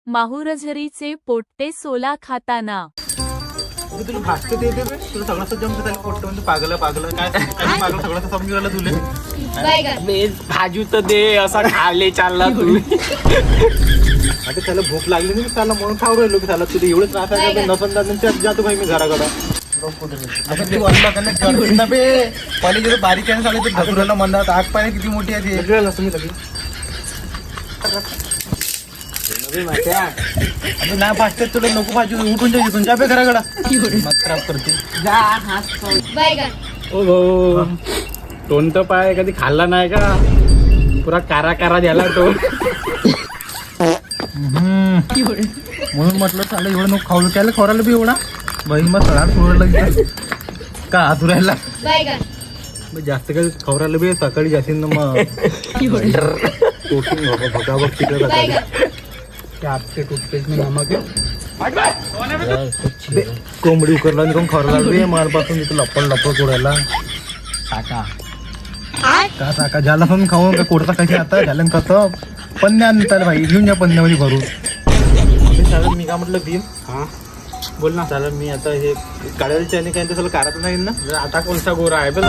माहुरझरीचे पोट्टे सोला खाताना. तुला भाषण देते बे तुला सगळं जमतं त्याला पोट्ट म्हणजे पागल काय पागल सगळं समजून राहिलं तुले भाजू तर दे असा खाले चालला तू. आता त्याला भूक लागली नाही त्याला म्हणून खाऊ राहिलो की त्याला तुला एवढं त्रास आहे नसन जातो भाई मी घराकडं. आता तू अन्न बे पहिले जे बारीक आहे झाले ते घसरायला म्हणतात आग पाणी किती मोठी आहे ते नसतं मी लगे ना फास्ट तुला नको भाजी उठून जायची तुमच्या पे घराकडं मग खराब करते. ओ भाऊ तोंड तर पाय कधी खाल्ला नाही का पुरा कारा कारा द्याला तो. म्हणून म्हटलं चालेल एवढं नको खाऊ त्याला खोरायला बी एवढा बहीण मग सळा सोडलं का आतुरायला जास्त काही खवरायला बी सकाळी जास्त मग भगाबग तिकडे आपके टूथपेस्ट में नमक है कोंबडी उकरला कोण खवरायला बी मालपासून तिथं लपड लपड कोडायला टाका का टाका झाला पण खाऊन का कोडता कशी आता झालं कसं पन्न्या आणताल भाई घेऊन जा पन्न्यामध्ये भरून. चालेल मी का म्हटलं भीम हा बोल ना. चालेल मी आता हे काढायला काय ते सगळं काढत नाही ना आता कोणता गोरा आहे बघ.